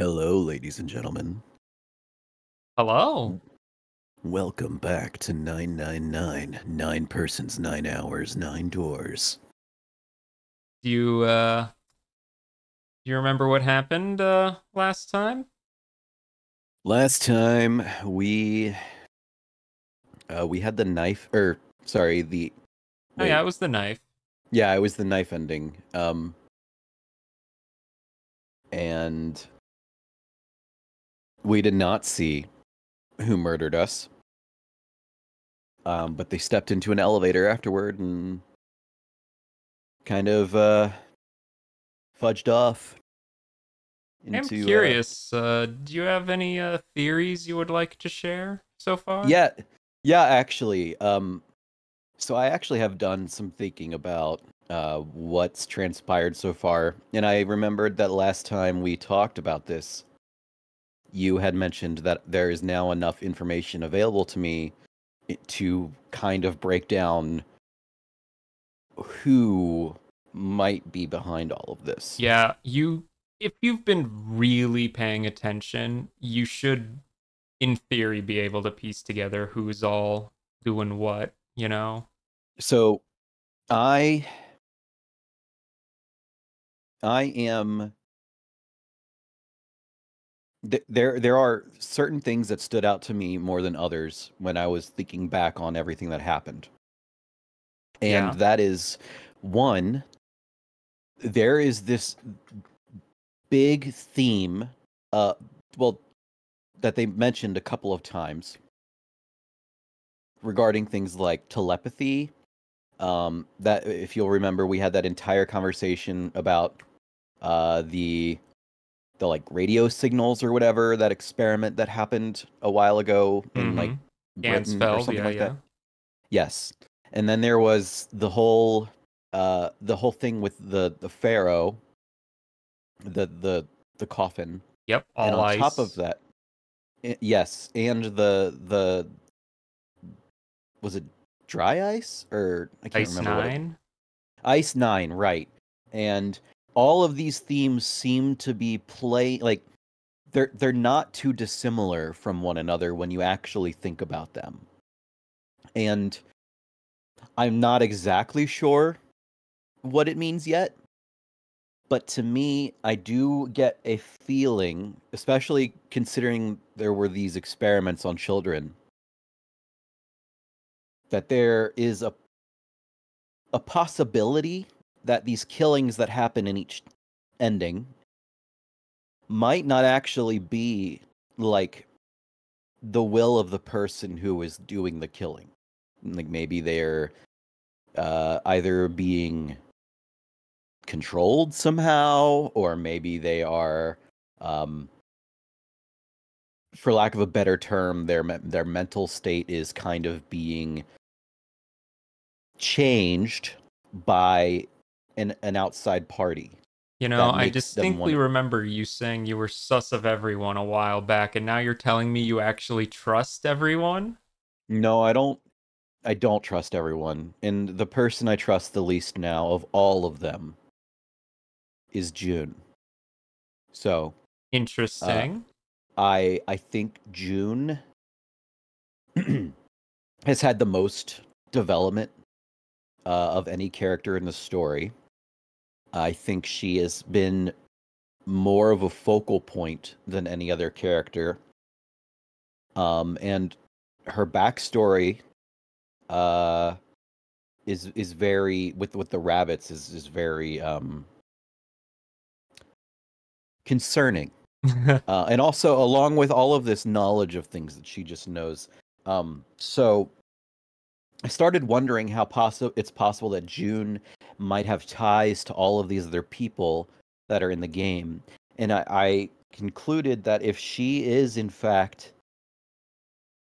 Hello, ladies and gentlemen. Hello. Welcome back to 999. 9 persons, 9 hours, 9 doors. Do you remember what happened last time? Last time we had the knife, or sorry, the Oh yeah, wait, it was the knife. yeah, it was the knife ending. And we did not see who murdered us. But they stepped into an elevator afterward and kind of fudged off I'm into curious. Do you have any theories you would like to share so far? yeah, yeah, actually. So I actually have done some thinking about what's transpired so far, and I remembered that last time we talked about this, you had mentioned that there is now enough information available to me to kind of break down who might be behind all of this. Yeah, if you've been really paying attention, you should in theory be able to piece together who's all doing what, you know? So I I am there are certain things that stood out to me more than others when I was thinking back on everything that happened. And Yeah. that is one, there is this big theme, uh, well, that they mentioned a couple of times regarding things like telepathy. That if you'll remember, we had that entire conversation about the like radio signals or whatever, that experiment that happened a while ago in like Mm-hmm. Britain or Gansfeld, something yeah, like that. yeah. Yes. And then there was the whole thing with the pharaoh, the coffin. Yep, And all on top of ice. that, yes, and the was it dry ice, or I can't Ice remember what it was. 9. Ice 9, right. And all of these themes seem to be like they're not too dissimilar from one another when you actually think about them. And I'm not exactly sure what it means yet, but to me, I do get a feeling, especially considering there were these experiments on children, that there is a possibility that these killings that happen in each ending might not actually be like the will of the person who is doing the killing. Like maybe they're either being controlled somehow, or maybe they are, um, for lack of a better term, their mental state is kind of being changed by an outside party You know, that I makes them distinctly want. remember you saying you were sus of everyone a while back, and now you're telling me you actually trust everyone? No, I don't trust everyone, and the person I trust the least now of all of them is June. So, uh, Interesting. I think June has had the most development of any character in the story. I think she has been more of a focal point than any other character. And her backstory uh, is very, with the rabbits, is very concerning. And also, along with all of this knowledge of things that she just knows. So I started wondering how it's possible that June might have ties to all of these other people that are in the game. And I concluded that if she is, in fact,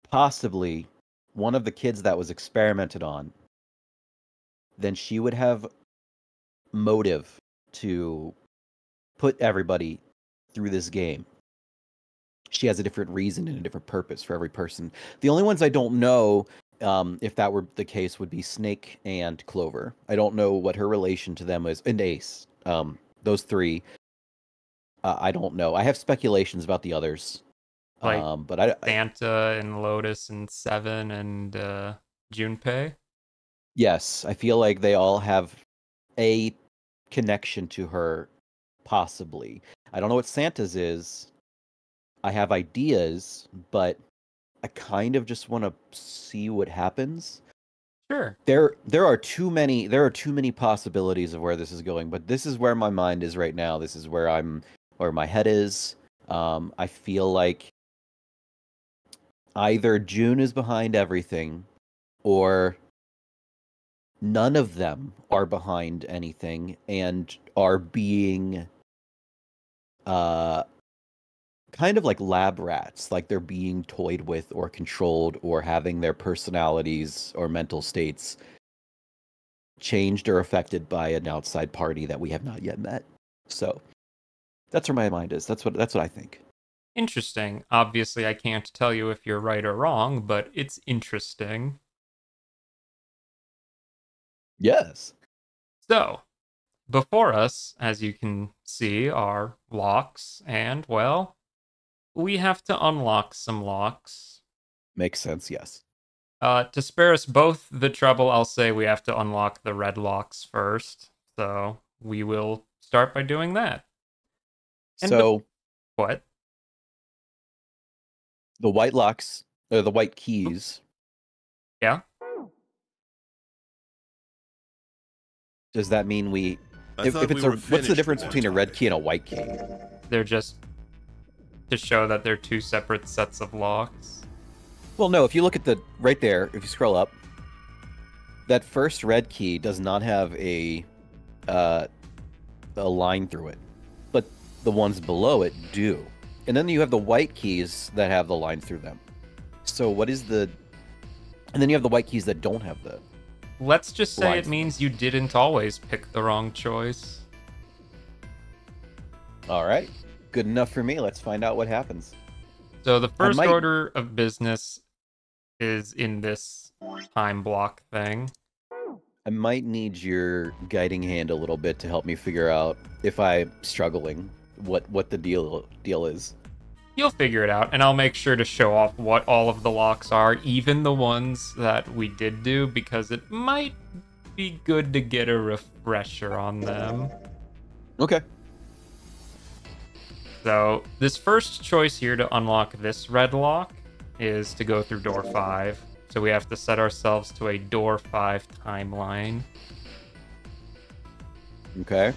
possibly one of the kids that was experimented on, then she would have motive to put everybody through this game. She has a different reason and a different purpose for every person. The only ones I don't know, if that were the case, would be Snake and Clover. I don't know what her relation to them is, and Ace. Those three. I don't know. I have speculations about the others. Like But Santa and Lotus and Seven and Junpei. yes, I feel like they all have a connection to her, possibly. I don't know what Santa's is. I have ideas, but I kind of just want to see what happens. Sure. There are too many possibilities of where this is going, but this is where my mind is right now. This is where my head is. I feel like either June is behind everything, or none of them are behind anything and are being uh kind of like lab rats, like they're being toyed with or controlled or having their personalities or mental states changed or affected by an outside party that we have not yet met. So that's where my mind is. That's what I think. Interesting. Obviously, I can't tell you if you're right or wrong, but it's interesting. Yes. So, before us, as you can see, are locks, and, well, we have to unlock some locks. Makes sense, yes. To spare us both the trouble, I'll say we have to unlock the red locks first. So, we will start by doing that. And So what? the white locks, or the white keys, Yeah? does that mean if it's what's the difference between a red key and a white key? They're just to show that they're two separate sets of locks. Well, no, if you look at the right there, if you scroll up, that first red key does not have a line through it, but the ones below it do. And then you have the white keys that have the line through them. So what is the? And then you have the white keys that don't have the. Let's just say lines. it means you didn't always pick the wrong choice. All right, good enough for me. Let's find out what happens. So the first might- order of business is in this time block thing. I might need your guiding hand a little bit to help me figure out if I'm struggling, what the deal is. You'll figure it out, and I'll make sure to show off what all of the locks are, even the ones that we did do, because it might be good to get a refresher on them. Okay. So this first choice here to unlock this red lock is to go through door 5. So we have to set ourselves to a door 5 timeline. Okay.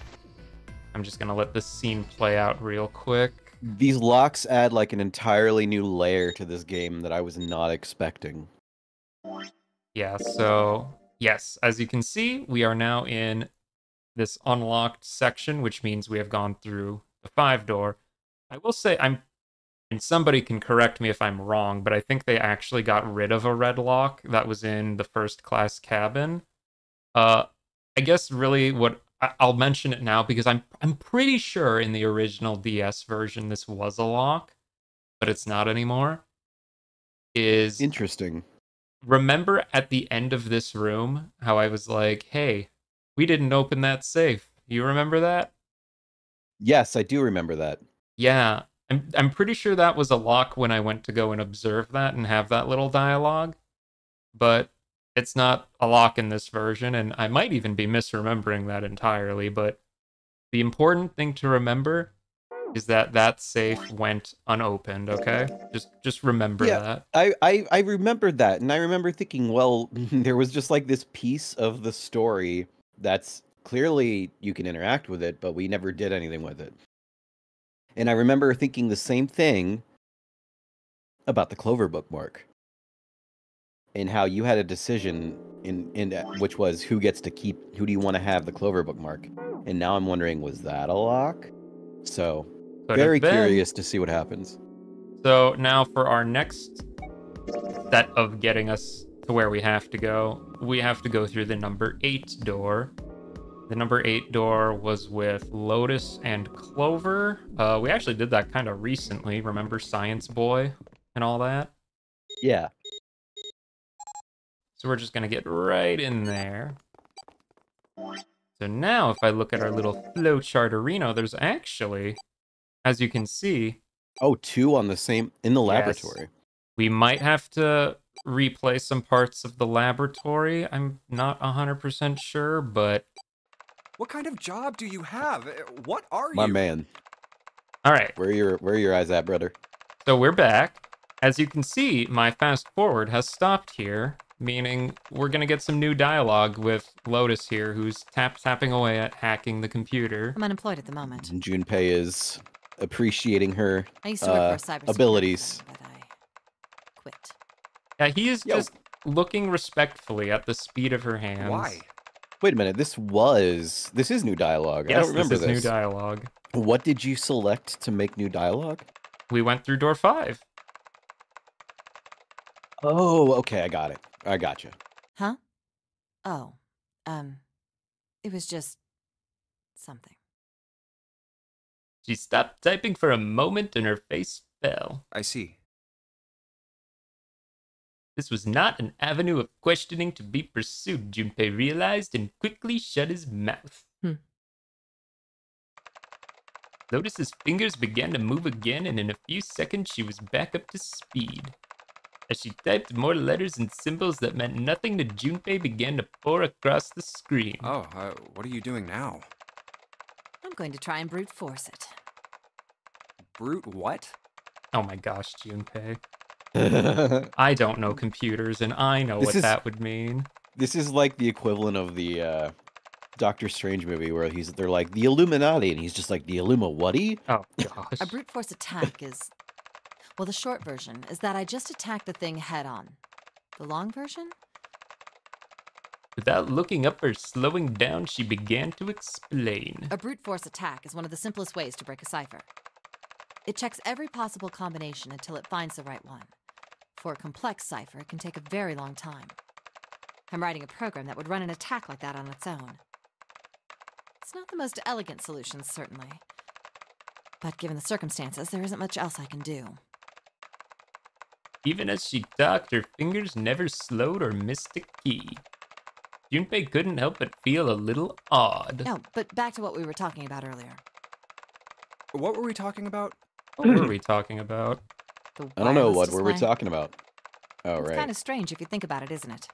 I'm just gonna let this scene play out real quick. These locks add like an entirely new layer to this game that I was not expecting. Yeah, so yes, as you can see, we are now in this unlocked section, which means we have gone through the 5 door. I will say and somebody can correct me if I'm wrong, but I think they actually got rid of a red lock that was in the first class cabin. I guess really what I'll mention it now because I'm pretty sure in the original DS version this was a lock, but it's not anymore. Is Interesting. remember at the end of this room how I was like, "Hey, we didn't open that safe." You remember that? Yes, I do remember that. Yeah, I'm pretty sure that was a lock when I went to go and observe that and have that little dialogue, but it's not a lock in this version, and I might even be misremembering that entirely, but the important thing to remember is that that safe went unopened, okay? Just remember Yeah. that. I remembered that, and I remember thinking, well, there was just like this piece of the story that's clearly you can interact with it, but we never did anything with it. And I remember thinking the same thing about the Clover bookmark and how you had a decision in which was who gets to keep, who do you want to have the Clover bookmark? And now I'm wondering, was that a lock? So Could very have been. curious to see what happens. So now for our next set of getting us to where we have to go through the number 8 door. The number 8 door was with Lotus and Clover. We actually did that kind of recently. Remember Science Boy and all that? Yeah. So we're just going to get right in there. So now if I look at our little flowchart arena, there's actually, as you can see, Oh, two on the same in the Yes. laboratory. we might have to replay some parts of the laboratory. I'm not 100% sure, but What kind of job do you have? What are My you? man, all right. where are your eyes at, brother? So we're back. As you can see, my fast forward has stopped here, meaning we're going to get some new dialogue with Lotus here, who's tapping away at hacking the computer. I'm unemployed at the moment. Junpei is appreciating her I used to work for a cybersecurity abilities. firm, but I quit. Yeah, he is Yo. just looking respectfully at the speed of her hands. Why? Wait a minute, this is new dialogue. I Yes, don't remember this is new dialogue. What did you select to make new dialogue? We went through door 5. Oh, okay, I got it. I got you. Huh? Oh, it was just something. She stopped typing for a moment and her face fell. I see. This was not an avenue of questioning to be pursued, Junpei realized and quickly shut his mouth. Lotus's fingers began to move again, and in a few seconds she was back up to speed. As she typed, more letters and symbols that meant nothing to Junpei began to pour across the screen. Oh, what are you doing now? I'm going to try and brute force it. Brute what? Oh my gosh, Junpei. I don't know computers, and I know This what is- that would mean. This is like the equivalent of the Doctor Strange movie where they're like the Illuminati, and he's just like the Illuma-whatty? Oh gosh. A brute force attack is... Well, the short version is that I just attacked the thing head on. The long version? Without looking up or slowing down, she began to explain. A brute force attack is one of the simplest ways to break a cipher. It checks every possible combination until it finds the right one. For a complex cipher, it can take a very long time. I'm writing a program that would run an attack like that on its own. It's not the most elegant solution, certainly. But given the circumstances, there isn't much else I can do. Even as she talked, her fingers never slowed or missed a key. Junpei couldn't help but feel a little odd. No, but back to what we were talking about earlier. What were we talking about? What were we talking about? The I don't know, wireless what were we display. talking about? Oh, It's right. kind of strange if you think about it, isn't it?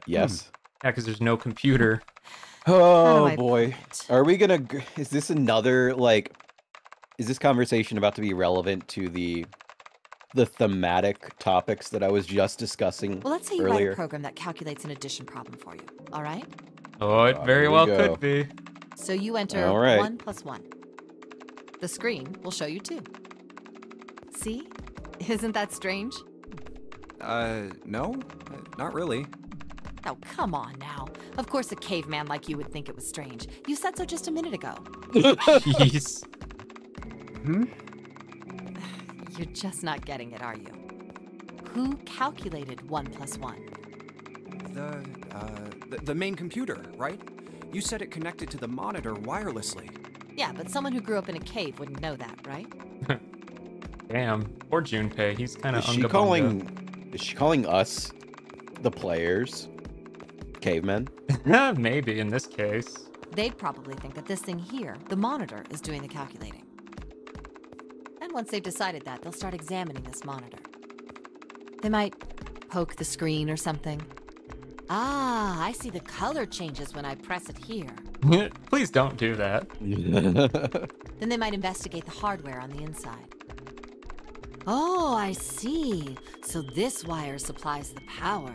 Yes. Yeah, because there's no computer. How do Oh, I boy. put it? Are we gonna... Is this another, like... Is this conversation about to be relevant to the thematic topics that I was just discussing Well, let's say you write earlier? a program that calculates an addition problem for you, all right? Oh, it Oh, very here we well go. could be. So you enter All right. 1 + 1. The screen will show you 2. See? Isn't that strange? No, not really. Oh, come on now. Of course a caveman like you would think it was strange. You said so just a minute ago. Jeez. You're just not getting it, are you? Who calculated 1 + 1? The main computer, right? You said it connected to the monitor wirelessly. Yeah, but someone who grew up in a cave wouldn't know that, right? Damn. Poor Junpei. He's kind of Is she calling us, the players, cavemen? Maybe in this case. They'd probably think that this thing here, the monitor, is doing the calculating. And once they've decided that, they'll start examining this monitor. They might poke the screen or something. Ah, I see the color changes when I press it here. Please don't do that. Then they might investigate the hardware on the inside. Oh, I see. So this wire supplies the power.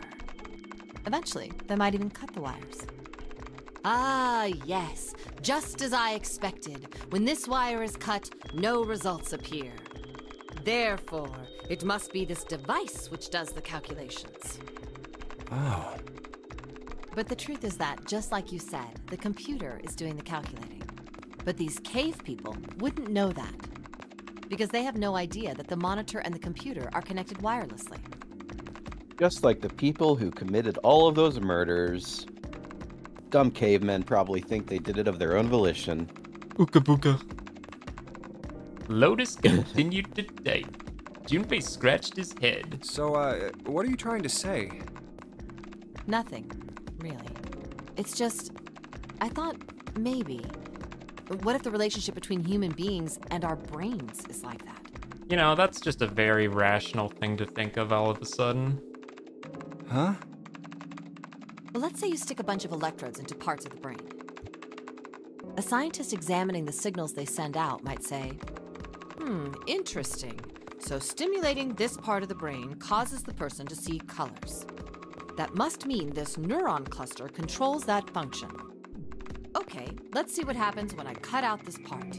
Eventually, they might even cut the wires. Ah, yes. Just as I expected. When this wire is cut, no results appear. Therefore, it must be this device which does the calculations. Oh. But the truth is that, just like you said, the computer is doing the calculating. But these cave people wouldn't know that. Because they have no idea that the monitor and the computer are connected wirelessly. Just like the people who committed all of those murders. Dumb cavemen probably think they did it of their own volition. Ooka booka. Lotus continued to type. Junpei scratched his head. So, what are you trying to say? Nothing, really. It's just, I thought maybe What if the relationship between human beings and our brains is like that? You know, that's just a very rational thing to think of all of a sudden. Huh? Well, let's say you stick a bunch of electrodes into parts of the brain. A scientist examining the signals they send out might say, interesting. So stimulating this part of the brain causes the person to see colors. That must mean this neuron cluster controls that function. Okay, let's see what happens when I cut out this part.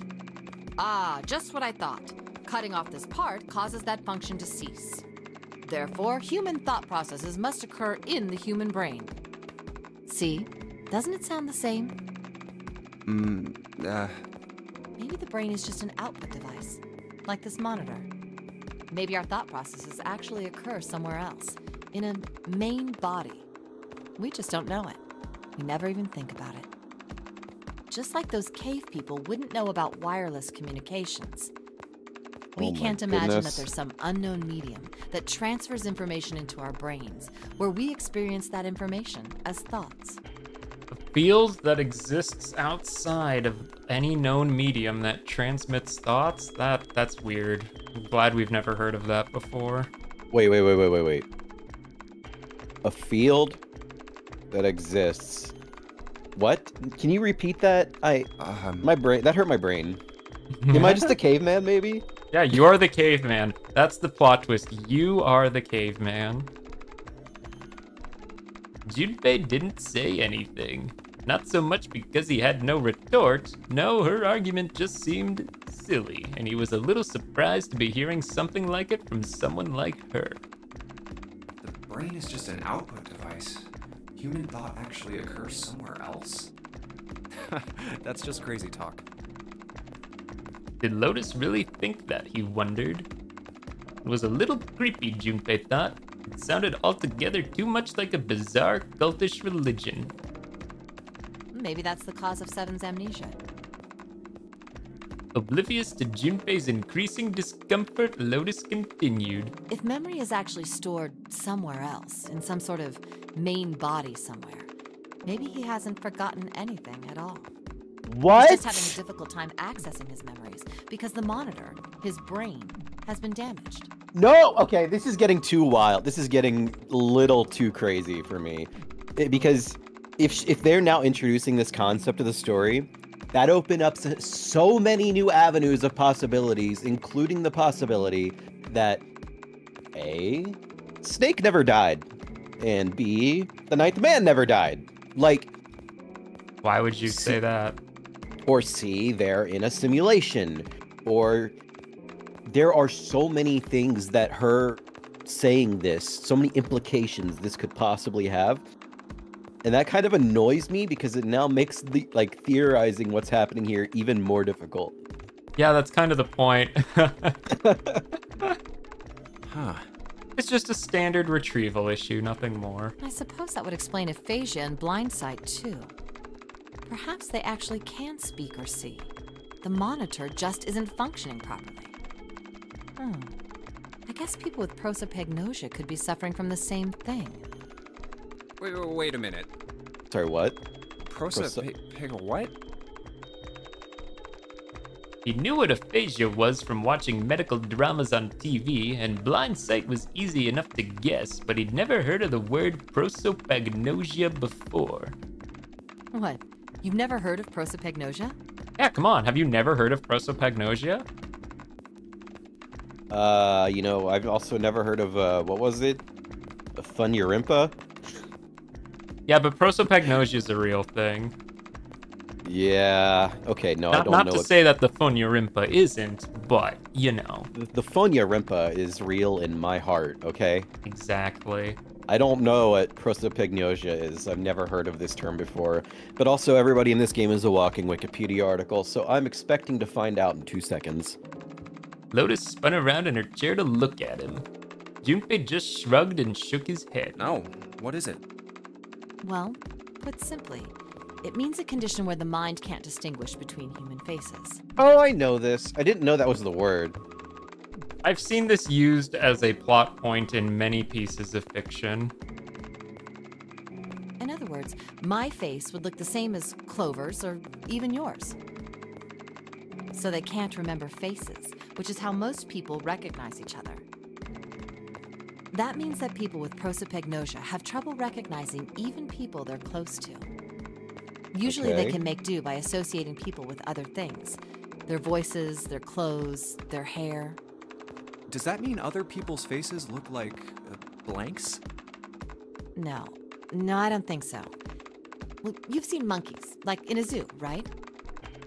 Ah, just what I thought. Cutting off this part causes that function to cease. Therefore, human thought processes must occur in the human brain. See? Doesn't it sound the same? Maybe the brain is just an output device, like this monitor. Maybe our thought processes actually occur somewhere else, in a main body. We just don't know it. We never even think about it. Just like those cave people wouldn't know about wireless communications. We can't imagine that there's some unknown medium that transfers information into our brains, where we experience that information as thoughts. A field that exists outside of any known medium that transmits thoughts? That's weird. I'm glad we've never heard of that before. Wait. A field that exists. What? Can you repeat that? My brain. That hurt my brain. Am I just a caveman, maybe? Yeah, you're the caveman. That's the plot twist. You are the caveman. Junpei didn't say anything. Not so much because he had no retort. No, her argument just seemed silly, and he was a little surprised to be hearing something like it from someone like her. The brain is just an output device. Human thought actually occurs somewhere else? That's just crazy talk. Did Lotus really think that, he wondered? It was a little creepy, Junpei thought. It sounded altogether too much like a bizarre, cultish religion. Maybe that's the cause of Seven's amnesia. Oblivious to Junpei's increasing discomfort, Lotus continued. If memory is actually stored somewhere else, in some sort of main body somewhere, maybe he hasn't forgotten anything at all. What? He's just having a difficult time accessing his memories because the monitor, his brain, has been damaged. No! Okay, this is getting too wild. This is getting a little too crazy for me. Because if they're now introducing this concept of the story, that opened up so many new avenues of possibilities, including the possibility that A, Snake never died, and B, the Ninth Man never died. Like, why would you say that? Or C, they're in a simulation. Or there are so many things that her saying this, so many implications this could possibly have. And that kind of annoys me because it now makes the theorizing what's happening here even more difficult. Yeah, that's kind of the point. Huh. It's just a standard retrieval issue, nothing more. I suppose that would explain aphasia and blindsight, too. Perhaps they actually can speak or see. The monitor just isn't functioning properly. I guess people with prosopagnosia could be suffering from the same thing. Wait a minute. Sorry, what? What? He knew what aphasia was from watching medical dramas on TV, and blindsight was easy enough to guess, but he'd never heard of the word prosopagnosia before. What? You've never heard of prosopagnosia? Yeah, come on, have you never heard of prosopagnosia? I've also never heard of, what was it? A Funyurimpa? Yeah, but prosopagnosia is a real thing. Yeah, okay, no, I don't know. Not to say that the Funyurimpa isn't, but, you know. The Funyurimpa is real in my heart, okay? Exactly. I don't know what prosopagnosia is. I've never heard of this term before. But also, everybody in this game is a walking Wikipedia article, so I'm expecting to find out in 2 seconds. Lotus spun around in her chair to look at him. Junpei just shrugged and shook his head. No, what is it? Well, put simply, it means a condition where the mind can't distinguish between human faces. Oh, I know this. I didn't know that was the word. I've seen this used as a plot point in many pieces of fiction. In other words, my face would look the same as Clover's or even yours. so they can't remember faces, which is how most people recognize each other. That means that people with prosopagnosia have trouble recognizing even people they're close to. Usually they Okay. can make do by associating people with other things. Their voices, their clothes, their hair. Does that mean other people's faces look like blanks? No, I don't think so. Well, you've seen monkeys, like in a zoo, right?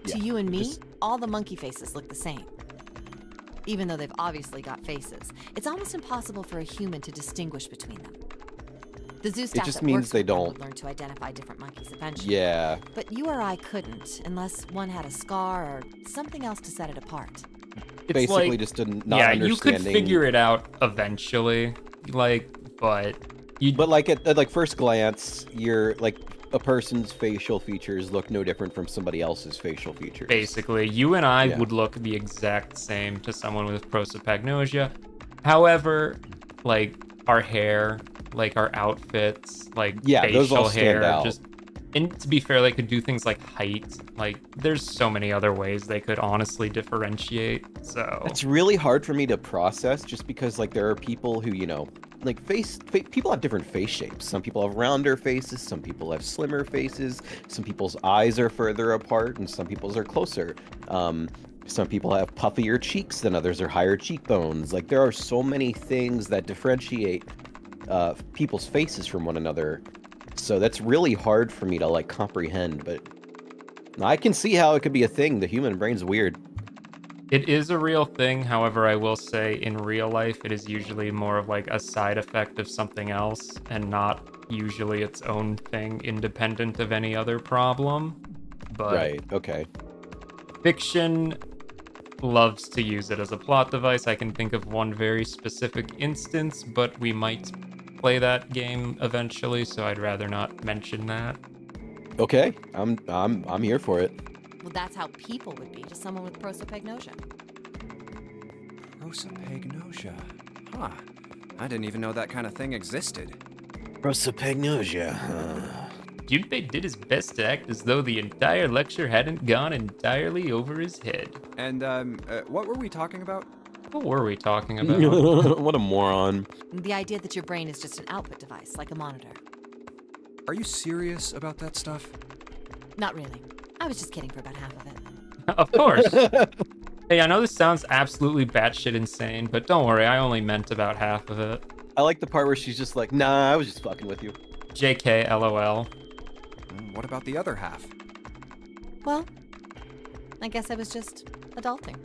To Yeah, you and me, just- all the monkey faces look the same. Even though they've obviously got faces, it's almost impossible for a human to distinguish between them. The zoo staff just that means works they with them don't- would learn to identify different monkeys eventually. Yeah. But you or I couldn't, unless one had a scar or something else to set it apart. It's Basically like, just a not yeah, understanding. you could figure it out eventually, like, but you. But like at like first glance, you're like a person's facial features look no different from somebody else's facial features. Basically, you and I Yeah. would look the exact same to someone with prosopagnosia. However, like our hair, like our outfits, like Yeah, facial those all stand hair, out. just and to be fair, they could do things like height. Like there's so many other ways they could honestly differentiate. So It's really hard for me to process just because like there are people who, like people have different face shapes. Some people have rounder faces, some people have slimmer faces, some people's eyes are further apart and some people's are closer. Some people have puffier cheeks than others or higher cheekbones. Like there are so many things that differentiate people's faces from one another. So that's really hard for me to like comprehend, but I can see how it could be a thing. The human brain's weird. it is a real thing. However, I will say in real life, it is usually more of like a side effect of something else and not usually its own thing independent of any other problem. But Right, okay. fiction loves to use it as a plot device. I can think of one very specific instance, but we might play that game eventually, so I'd rather not mention that. Okay, I'm here for it. Well, that's how people would be to someone with prosopagnosia. Prosopagnosia. Huh. I didn't even know that kind of thing existed. Prosopagnosia. Junpei did his best to act as though the entire lecture hadn't gone entirely over his head. And, what were we talking about? What were we talking about? What a moron. The idea that your brain is just an output device, like a monitor. Are you serious about that stuff? Not really. I was just kidding for about half of it. Of course. Hey, I know this sounds absolutely batshit insane, but don't worry, I only meant about half of it. I like the part where she's just like, nah, I was just fucking with you. JK, LOL. What about the other half? Well, I guess I was just adulting.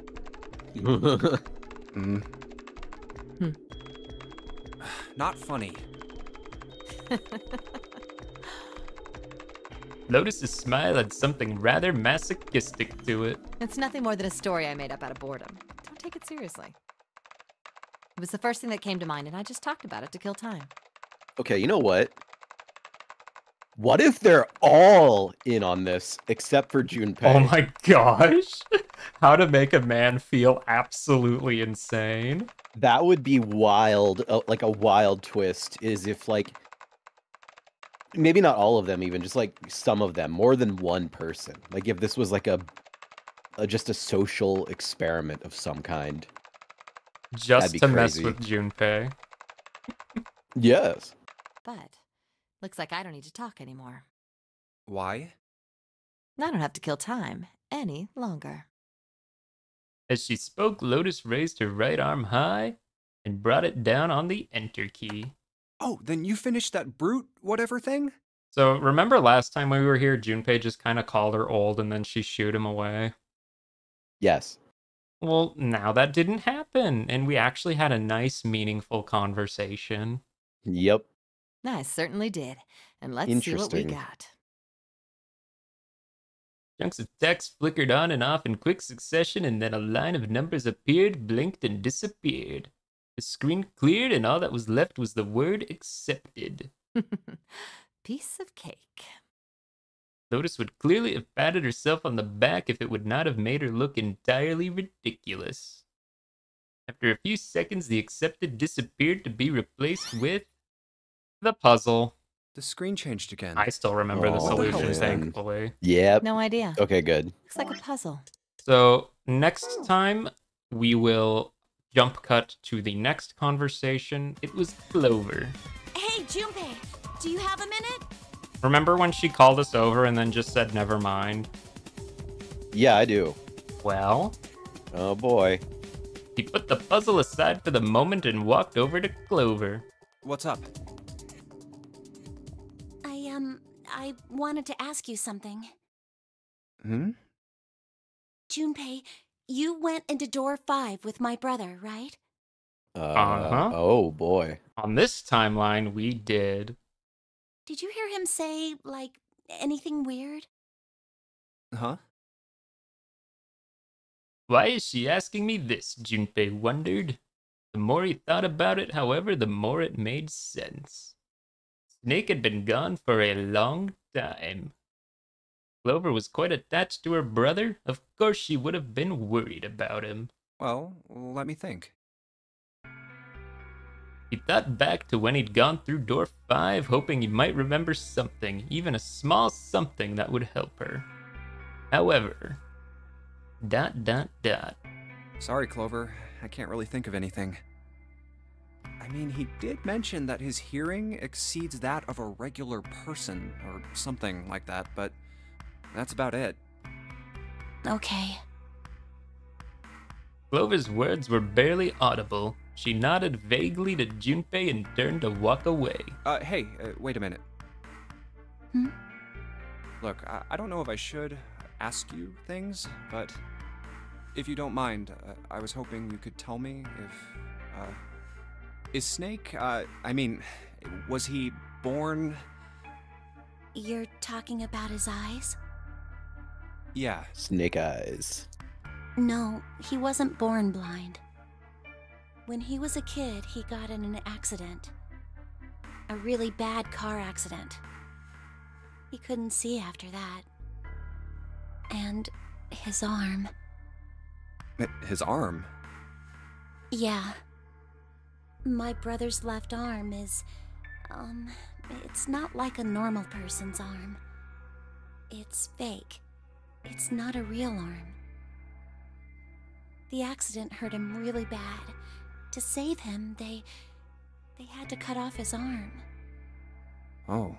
Not funny. Lotus's smile had something rather masochistic to it. It's nothing more than a story I made up out of boredom. Don't take it seriously. It was the first thing that came to mind, and I just talked about it to kill time. Okay, you know what? What if they're all in on this except for Junpei? Oh my gosh. How to make a man feel absolutely insane. That would be wild. Like a wild twist is if like maybe not all of them even, just like some of them, more than one person. Like if this was like a just a social experiment of some kind. Just be to mess crazy. with Junpei. Yes. But looks like I don't need to talk anymore. Why? I don't have to kill time any longer. As she spoke, Lotus raised her right arm high and brought it down on the enter key. Oh, then you finished that brute whatever thing? So remember last time we were here, Junpei just kind of called her old and then she shooed him away? Yes. Well, now that didn't happen, and we actually had a nice, meaningful conversation. Yep. I certainly did. And let's see what we Interesting. got. Chunks of text flickered on and off in quick succession, and then a line of numbers appeared, blinked, and disappeared. The screen cleared, and all that was left was the word accepted. Piece of cake. Lotus would clearly have patted herself on the back if it would not have made her look entirely ridiculous. After a few seconds, the accepted disappeared to be replaced with the puzzle. The screen changed again. I still remember the Oh, solution, man. thankfully. Yep. No idea. Okay, good. Looks like a puzzle. So next time we will jump cut to the next conversation. It was Clover. Hey, Junpei, do you have a minute? Remember when she called us over and then just said never mind? Yeah, I do. Well, Oh boy. he put the puzzle aside for the moment and walked over to Clover. What's up? I wanted to ask you something. Hmm? Junpei, you went into door 5 with my brother, right? Uh-huh. Oh boy. On this timeline, we did. Did you hear him say, like, anything weird? Huh? Why is she asking me this? Junpei wondered. The more he thought about it, however, the more it made sense. Snake had been gone for a long time. Clover was quite attached to her brother. Of course she would have been worried about him. Well, let me think. He thought back to when he'd gone through door 5, hoping he might remember something, even a small something that would help her. However... ... Sorry, Clover. I can't really think of anything. I mean, he did mention that his hearing exceeds that of a regular person, or something like that, but that's about it. Okay. Clover's words were barely audible. She nodded vaguely to Junpei and turned to walk away. Hey, wait a minute. Hmm? Look, I don't know if I should ask you things, but if you don't mind, I was hoping you could tell me if, is Snake, was he born? You're talking about his eyes? Yeah. Snake eyes. No, he wasn't born blind. When he was a kid, he got in an accident. A really bad car accident. He couldn't see after that. And his arm. His arm? Yeah. My brother's left arm is, it's not like a normal person's arm. It's fake. It's not a real arm. The accident hurt him really bad. To save him, they had to cut off his arm. Oh.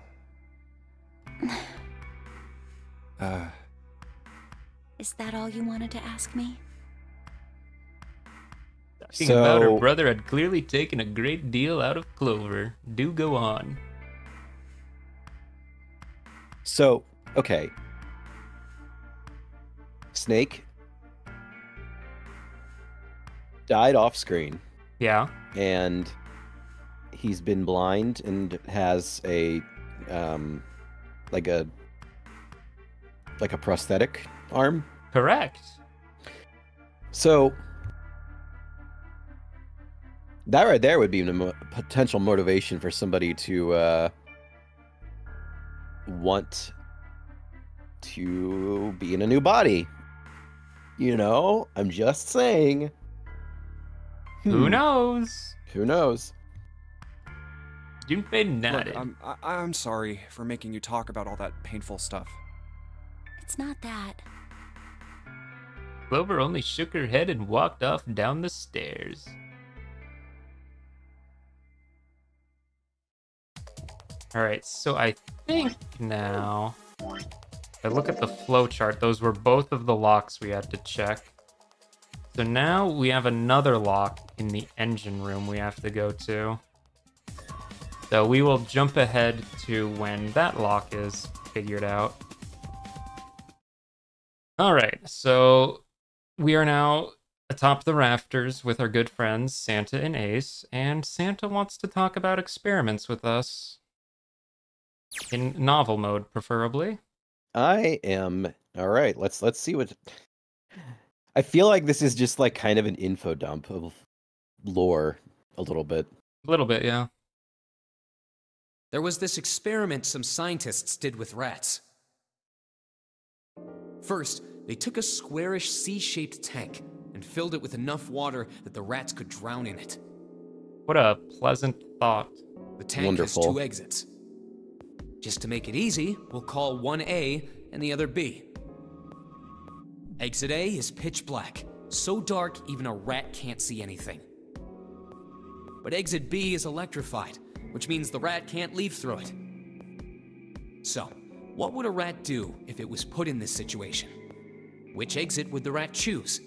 Is that all you wanted to ask me? Talking about her brother had clearly taken a great deal out of Clover. Do go on. So, okay. Snake died off screen, Yeah. and he's been blind and has a like a prosthetic arm. Correct. So that right there would be a potential motivation for somebody to want to be in a new body. You know, I'm just saying. Who knows? Who knows? Junpei nodded. Look, I'm sorry for making you talk about all that painful stuff. It's not that. Clover only shook her head and walked off down the stairs. Alright, so I think now... If I look at the flowchart, those were both of the locks we had to check. So now we have another lock in the engine room we have to go to. So we will jump ahead to when that lock is figured out. Alright, so we are now atop the rafters with our good friends Santa and Ace, and Santa wants to talk about experiments with us. In novel mode, preferably. I am all right. Let's see what. I feel like this is just like kind of an info dump of lore, a little bit. A little bit, yeah. There was this experiment some scientists did with rats. First, they took a squarish C-shaped tank and filled it with enough water that the rats could drown in it. What a pleasant thought. The tank Wonderful. has 2 exits. Just to make it easy, we'll call one A and the other B. Exit A is pitch black, so dark even a rat can't see anything. But exit B is electrified, which means the rat can't leave through it. So, what would a rat do if it was put in this situation? Which exit would the rat choose?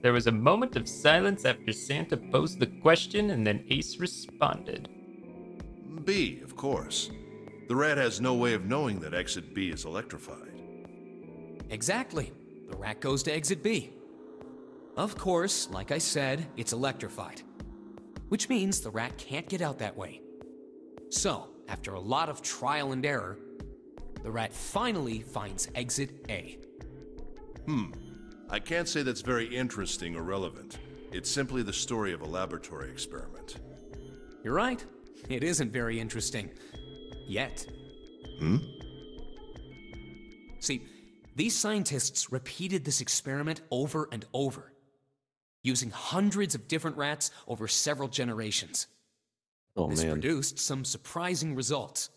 There was a moment of silence after Santa posed the question, and then Ace responded. B, of course. The rat has no way of knowing that exit B is electrified. Exactly. The rat goes to exit B. Of course, like I said, it's electrified. Which means the rat can't get out that way. So, after a lot of trial and error, the rat finally finds exit A. I can't say that's very interesting or relevant. It's simply the story of a laboratory experiment. You're right. It isn't very interesting. Yet. See, these scientists repeated this experiment over and over, using hundreds of different rats over several generations. Oh, This man. produced some surprising results.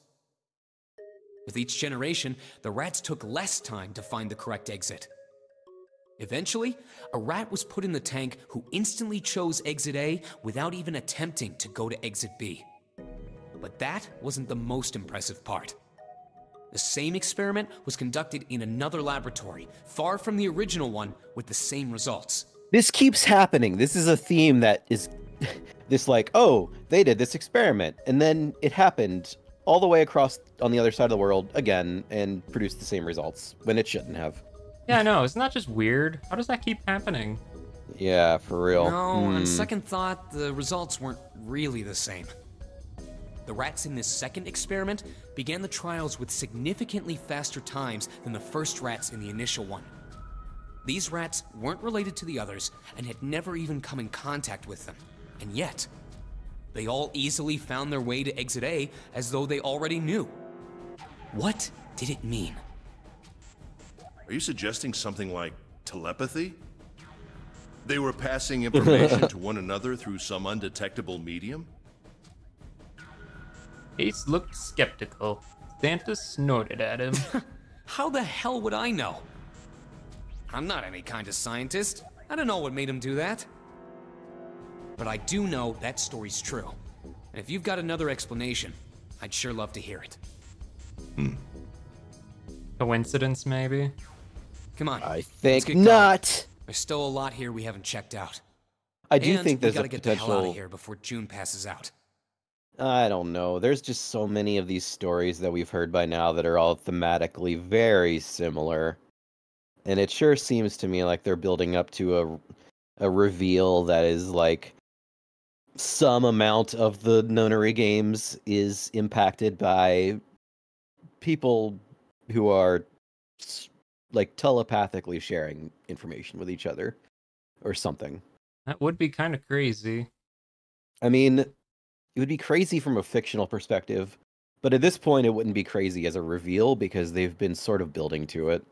With each generation, the rats took less time to find the correct exit. Eventually, a rat was put in the tank who instantly chose exit A without even attempting to go to exit B. But that wasn't the most impressive part. The same experiment was conducted in another laboratory, far from the original one, with the same results. This keeps happening. This is a theme that is this like, oh, they did this experiment, and then it happened all the way across on the other side of the world again and produced the same results when it shouldn't have. Yeah, I know. Isn't that just weird? How does that keep happening? Yeah, for real. No, on second thought, the results weren't really the same. The rats in this second experiment began the trials with significantly faster times than the first rats in the initial one. These rats weren't related to the others and had never even come in contact with them. And yet, they all easily found their way to exit A as though they already knew. What did it mean? Are you suggesting something like telepathy? They were passing information to one another through some undetectable medium? Ace looked skeptical. Santa snorted at him. How the hell would I know? I'm not any kind of scientist. I don't know what made him do that. But I do know that story's true. And if you've got another explanation, I'd sure love to hear it. Coincidence, maybe? Come on. I let's think get going. not. There's still a lot here we haven't checked out. I do And think there's we a gotta get the hell out potential. of here before June passes out. I don't know. There's just so many of these stories that we've heard by now that are all thematically very similar. And it sure seems to me like they're building up to a reveal that is like some amount of the Nonary games is impacted by people who are like telepathically sharing information with each other or something. That would be kind of crazy. I mean, it would be crazy from a fictional perspective, but at this point it wouldn't be crazy as a reveal because they've been sort of building to it.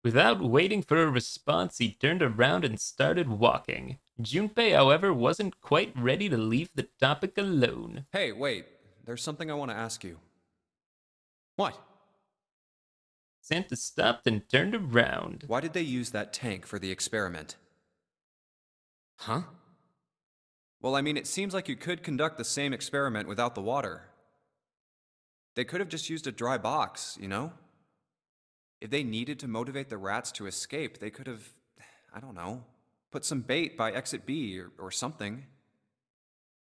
Without waiting for a response, he turned around and started walking. Junpei, however, wasn't quite ready to leave the topic alone. Hey, wait. There's something I want to ask you. What? Santa stopped and turned around. Why did they use that tank for the experiment? Huh? Well, I mean, it seems like you could conduct the same experiment without the water. They could have just used a dry box, you know? If they needed to motivate the rats to escape, they could have, I don't know, put some bait by exit B or something.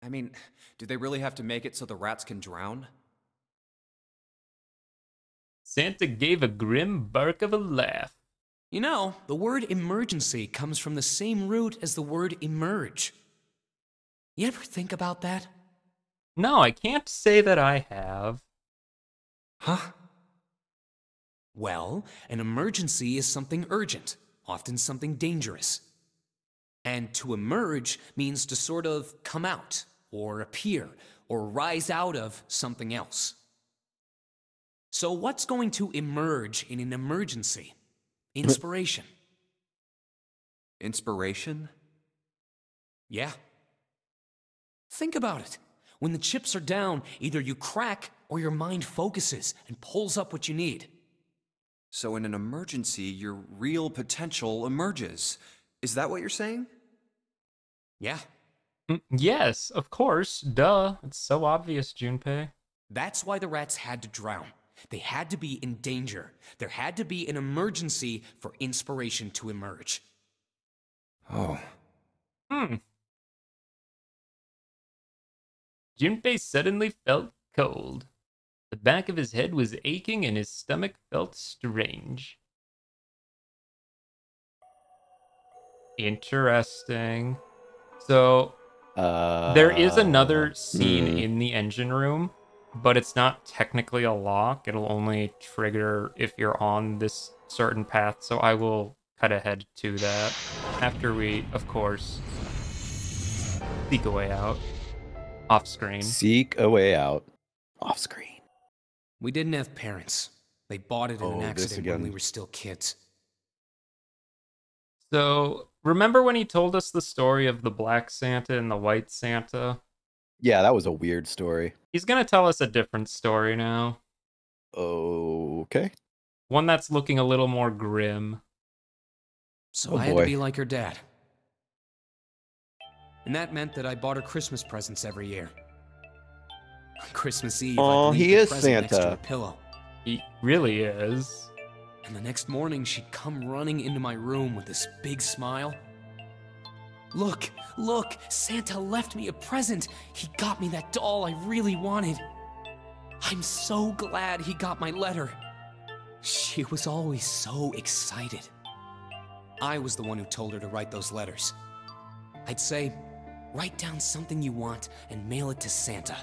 I mean, do they really have to make it so the rats can drown? Santa gave a grim bark of a laugh. You know, the word emergency comes from the same root as the word emerge. You ever think about that? No, I can't say that I have. Huh? Well, an emergency is something urgent, often something dangerous. And to emerge means to sort of come out, or appear, or rise out of something else. So what's going to emerge in an emergency? Inspiration. Inspiration? Yeah. Think about it. When the chips are down, either you crack or your mind focuses and pulls up what you need. So in an emergency, your real potential emerges. Is that what you're saying? Yeah, Yes, of course. Duh. It's so obvious, Junpei. that's why the rats had to drown. They had to be in danger. There had to be an emergency for inspiration to emerge. Oh. Junpei suddenly felt cold. The back of his head was aching and his stomach felt strange. Interesting. So, there is another scene in the engine room, but it's not technically a lock. It'll only trigger if you're on this certain path, so I will cut ahead to that after we, of course, seek a way out. Off screen. Seek a way out. Off screen. We didn't have parents. They bought it in an this accident when again. we were still kids. So, remember when he told us the story of the Black Santa and the White Santa? Yeah, that was a weird story. He's gonna tell us a different story now. Okay. One that's looking a little more grim. So Oh, I had boy. to be like her dad. And that meant that I bought her Christmas presents every year. On Christmas Eve, Aw, I'd leave he the is present next to Santa. her pillow. He really is. And the next morning, she'd come running into my room with this big smile. Look, look, Santa left me a present. He got me that doll I really wanted. I'm so glad he got my letter. She was always so excited. I was the one who told her to write those letters. I'd say, write down something you want and mail it to Santa.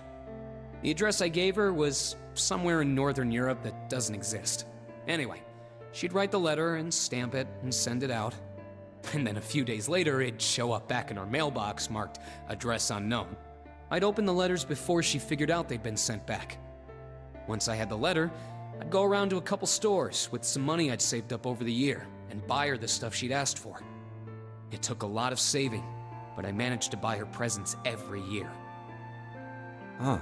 The address I gave her was somewhere in Northern Europe that doesn't exist. Anyway, she'd write the letter and stamp it and send it out. And then a few days later, it'd show up back in our mailbox marked address unknown. I'd open the letters before she figured out they'd been sent back. Once I had the letter, I'd go around to a couple stores with some money I'd saved up over the year and buy her the stuff she'd asked for. It took a lot of saving, but I managed to buy her presents every year. Huh.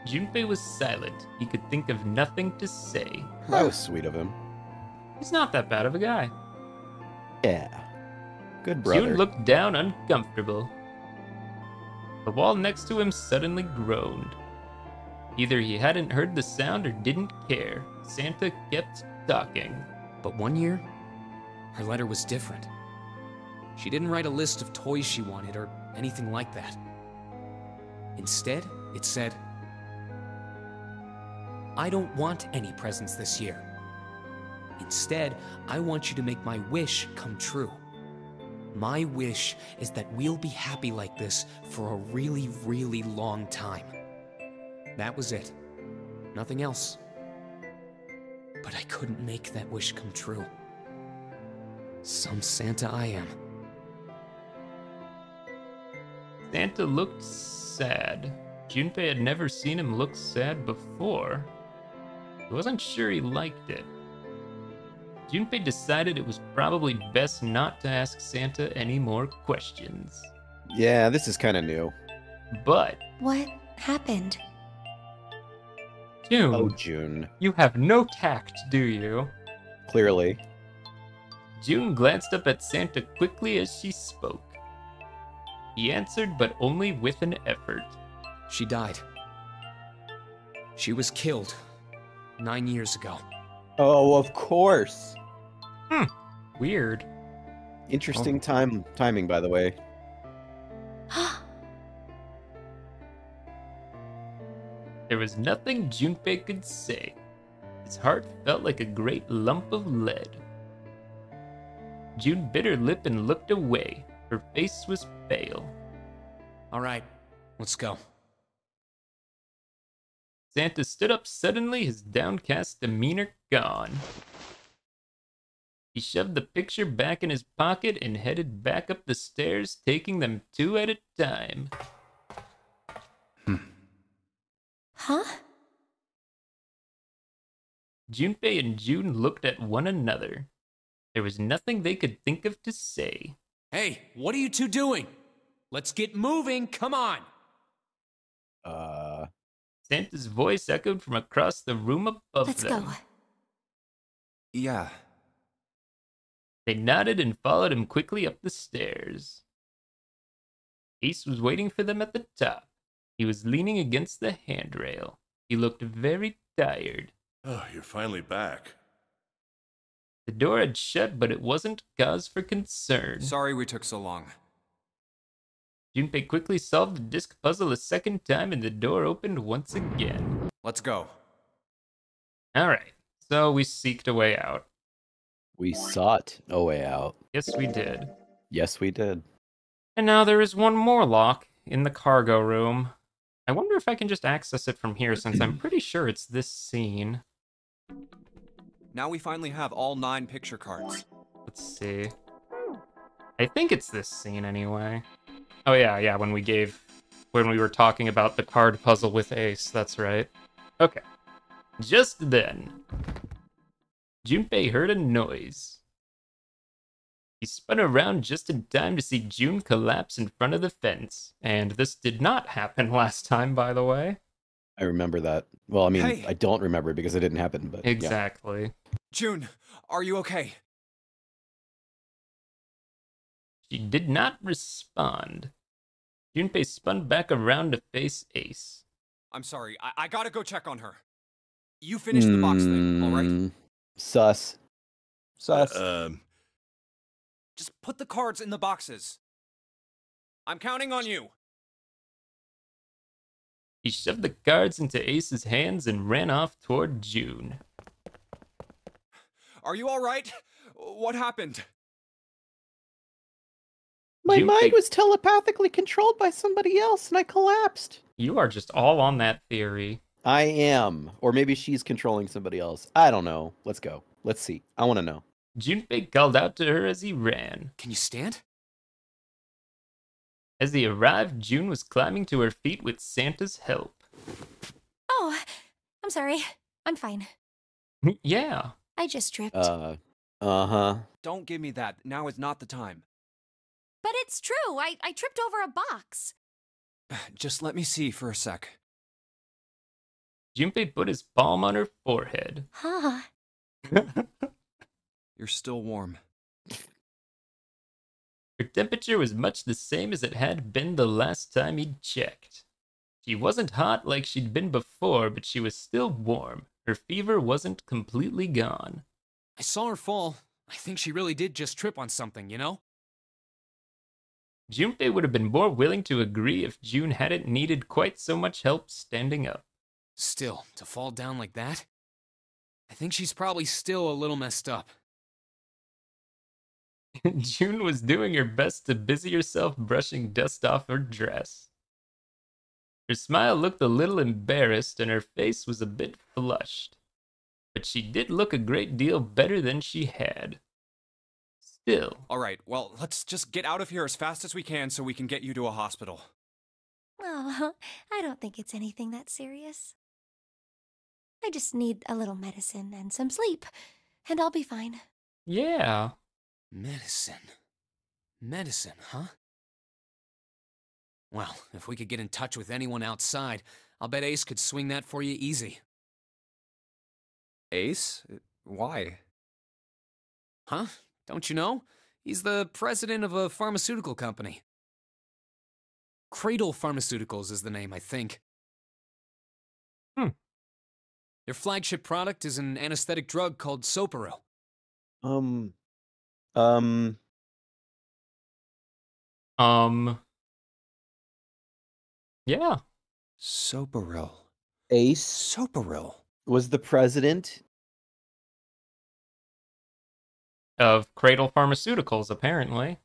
Junpei was silent. He could think of nothing to say. That was sweet of him. He's not that bad of a guy. Yeah. Good brother. June looked down uncomfortable. The wall next to him suddenly groaned. Either he hadn't heard the sound or didn't care. Santa kept talking. But one year, her letter was different. She didn't write a list of toys she wanted or anything like that. Instead, it said, I don't want any presents this year. Instead, I want you to make my wish come true. My wish is that we'll be happy like this for a really, really long time. That was it. Nothing else. But I couldn't make that wish come true. Some Santa I am. Santa looked sad. Junpei had never seen him look sad before. He wasn't sure he liked it. Junpei decided it was probably best not to ask Santa any more questions. Yeah, this is kind of new. But, What happened? June, Oh, June. you have no tact, do you? Clearly. June glanced up at Santa quickly as she spoke. He answered, but only with an effort. She died. She was killed 9 years ago. Oh, of course. Weird. Interesting timing, by the way. There was nothing Junpei could say. His heart felt like a great lump of lead. June bit her lip and looked away. Her face was pale. All right, let's go. Santa stood up suddenly, his downcast demeanor gone. He shoved the picture back in his pocket and headed back up the stairs, taking them two at a time. Huh? Junpei and June looked at one another. There was nothing they could think of to say. Hey, what are you two doing? Let's get moving, come on! Santa's voice echoed from across the room above Let's them. go. Yeah. They nodded and followed him quickly up the stairs. Ace was waiting for them at the top. He was leaning against the handrail. He looked very tired. Oh, you're finally back. The door had shut, but it wasn't cause for concern. Sorry we took so long. Junpei quickly solved the disc puzzle a second time, and the door opened once again. Let's go. Alright, so we seeked a way out. We sought a way out. Yes, we did. Yes, we did. And now there is one more lock in the cargo room. I wonder if I can just access it from here, since I'm pretty sure it's this scene. Now we finally have all 9 picture cards. Let's see. I think it's this scene anyway. Oh yeah, when we were talking about the card puzzle with Ace, that's right. Okay. Just then, Junpei heard a noise. He spun around just in time to see June collapse in front of the fence. And this did not happen last time, by the way. I remember that. Well, I mean, Hey. I don't remember it because it didn't happen, but yeah. Exactly. June, are you okay? She did not respond. Junpei spun back around to face Ace. I'm sorry. I gotta go check on her. You finish the box thing, all right? Sus. Just put the cards in the boxes. I'm counting on you. He shoved the cards into Ace's hands and ran off toward June. Are you all right? What happened? My Junpei- mind was telepathically controlled by somebody else, and I collapsed. You are just all on that theory. I am. Or maybe she's controlling somebody else. I don't know. Let's go. Let's see. I want to know. Junpei called out to her as he ran. Can you stand? As he arrived, June was climbing to her feet with Santa's help. Oh, I'm sorry. I'm fine. Yeah. I just tripped. Uh-huh. Don't give me that. Now is not the time. But it's true. I tripped over a box. Just let me see for a sec. Junpei put his palm on her forehead. Huh. You're still warm. Her temperature was much the same as it had been the last time he'd checked. She wasn't hot like she'd been before, but she was still warm. Her fever wasn't completely gone. I saw her fall. I think she really did just trip on something, you know? Junpei would have been more willing to agree if June hadn't needed quite so much help standing up. Still, to fall down like that? I think she's probably still a little messed up. June was doing her best to busy herself brushing dust off her dress. Her smile looked a little embarrassed and her face was a bit flushed. But she did look a great deal better than she had. Still, All right, well, let's just get out of here as fast as we can so we can get you to a hospital. Oh, I don't think it's anything that serious. I just need a little medicine and some sleep, and I'll be fine. yeah. Medicine. Medicine, huh? Well, if we could get in touch with anyone outside, I'll bet Ace could swing that for you easy. Ace? Why? Huh? Don't you know? He's the president of a pharmaceutical company. Cradle Pharmaceuticals is the name, I think. Their flagship product is an anesthetic drug called Soparil. Yeah. Soparil. Ace Soparil. was the president. Of Cradle Pharmaceuticals, apparently.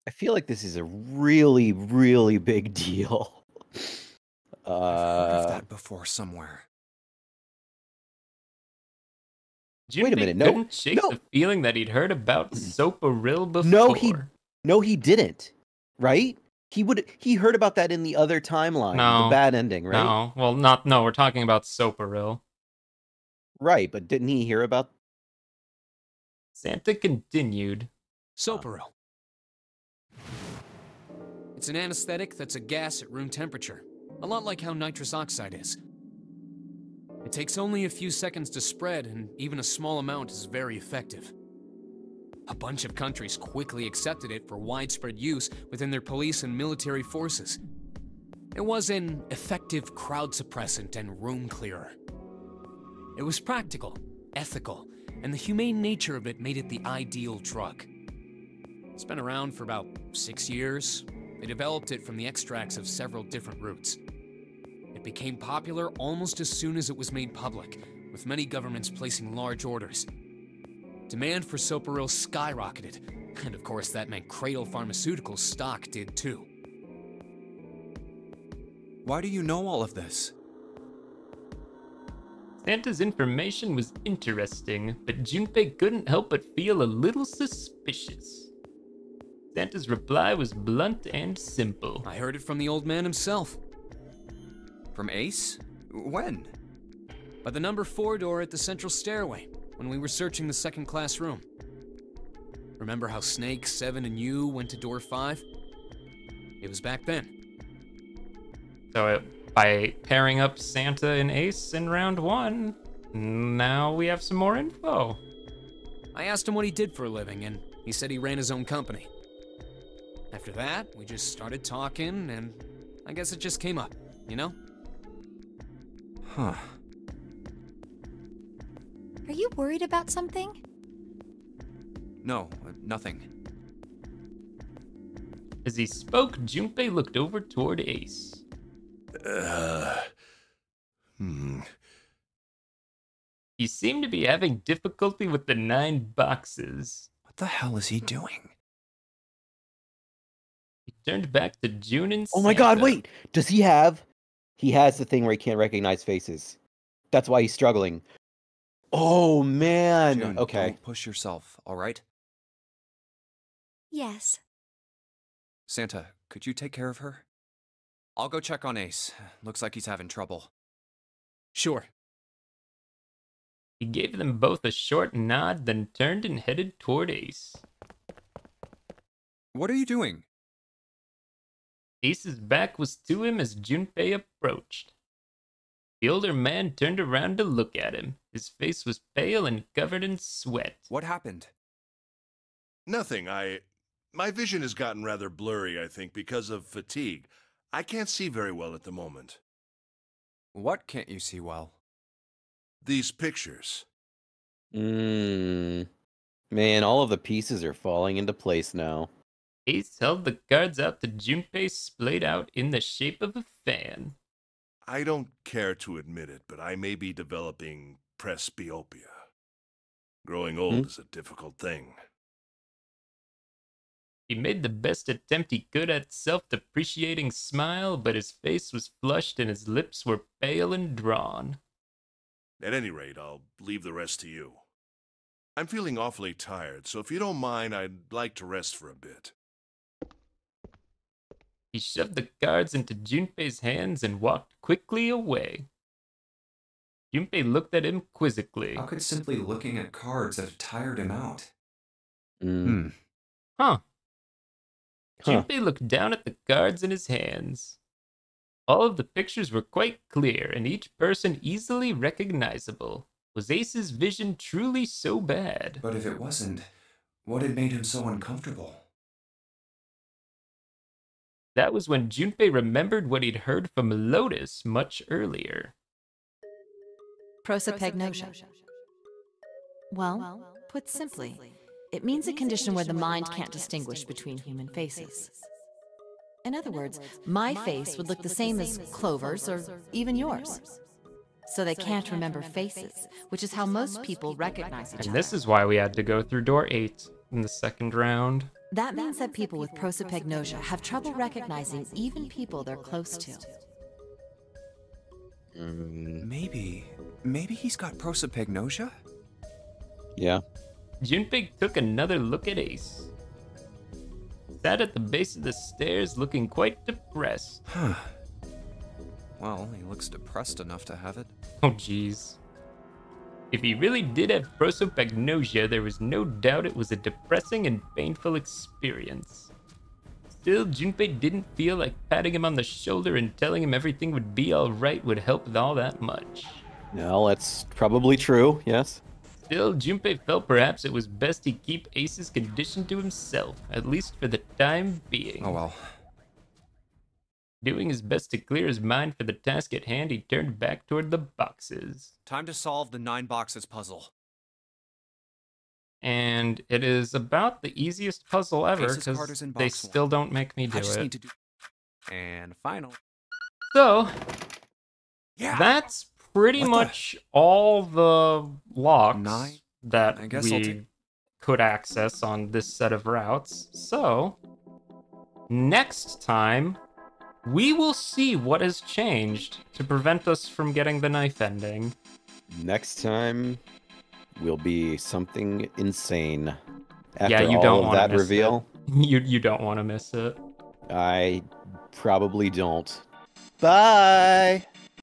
I feel like this is a really, really big deal. I've heard of that before somewhere. Wait a Junpei minute, no, couldn't shake no. the feeling that he'd heard about Soparil before. No, he didn't. Right? He heard about that in the other timeline. No. The bad ending, right? No, well, no, we're talking about Soparil. Right, but didn't he hear about? Santa continued. Soparil. It's an anesthetic that's a gas at room temperature. A lot like how nitrous oxide is. It takes only a few seconds to spread, and even a small amount is very effective. A bunch of countries quickly accepted it for widespread use within their police and military forces. It was an effective crowd suppressant and room clearer. It was practical, ethical, and the humane nature of it made it the ideal drug. It's been around for about 6 years. They developed it from the extracts of several different roots. It became popular almost as soon as it was made public, with many governments placing large orders. Demand for Soparil skyrocketed, and of course that meant Cradle Pharmaceuticals' stock did too. Why do you know all of this? Santa's information was interesting, but Junpei couldn't help but feel a little suspicious. Santa's reply was blunt and simple. I heard it from the old man himself. From Ace? When? By the number 4 door at the central stairway, when we were searching the second-class room. Remember how Snake, Seven, and you went to door 5? It was back then. So by pairing up Santa and Ace in round 1, now we have some more info. I asked him what he did for a living, and he said he ran his own company. After that, we just started talking, and I guess it just came up, you know? Huh. Are you worried about something? No, nothing. As he spoke, Junpei looked over toward Ace. He seemed to be having difficulty with the 9 boxes. What the hell is he doing? He turned back to June and Oh my god, Santa. wait! Does he have... He has the thing where he can't recognize faces. That's why he's struggling. Oh, man! June, Okay. don't push yourself, all right? Yes. Santa, could you take care of her? I'll go check on Ace. Looks like he's having trouble. Sure. He gave them both a short nod, then turned and headed toward Ace. What are you doing? Ace's back was to him as Junpei approached. The older man turned around to look at him. His face was pale and covered in sweat. What happened? Nothing. My vision has gotten rather blurry, I think, because of fatigue. I can't see very well at the moment. What can't you see well? These pictures. Man, all of the pieces are falling into place now. Ace held the cards out to Junpei, splayed out in the shape of a fan. I don't care to admit it, but I may be developing presbyopia. Growing old is a difficult thing. He made the best attempt he could at self-depreciating smile, but his face was flushed and his lips were pale and drawn. At any rate, I'll leave the rest to you. I'm feeling awfully tired, so if you don't mind, I'd like to rest for a bit. He shoved the cards into Junpei's hands and walked quickly away. Junpei looked at him quizzically. How could simply looking at cards have tired him out? Huh. Junpei looked down at the cards in his hands. All of the pictures were quite clear, and each person easily recognizable. Was Ace's vision truly so bad? But if it wasn't, what had made him so uncomfortable? That was when Junpei remembered what he'd heard from Lotus much earlier. Prosopagnosia. Well, put simply, it means a condition where the mind can't distinguish between human faces. In other words, my face would look the same as Clover's or even yours. So they can't remember faces, which is how most people recognize each other. And this is why we had to go through door 8 in the second round. That means that people with prosopagnosia have trouble recognizing even people they're close to. Maybe he's got prosopagnosia? Yeah. Junpei took another look at Ace. Sat at the base of the stairs looking quite depressed. Huh. Well, he looks depressed enough to have it. Oh jeez. If he really did have prosopagnosia, there was no doubt it was a depressing and painful experience. Still, Junpei didn't feel like patting him on the shoulder and telling him everything would be alright would help all that much. No, that's probably true, yes. Still, Junpei felt perhaps it was best he keep Ace's condition to himself, at least for the time being. Oh well. Doing his best to clear his mind for the task at hand, he turned back toward the boxes. Time to solve the 9 boxes puzzle. And it is about the easiest puzzle ever, Aces, because Carter's in they box one. still don't make me do I just it. need to do. And final. So, Yeah. that's pretty What the- much all the locks 9? that I guess I'll we take- could access on this set of routes. So, next time, we will see what has changed to prevent us from getting the knife ending. Next time will be something insane. After Yeah, you all don't of wanna that miss reveal, You don't want to miss it. I probably don't. Bye!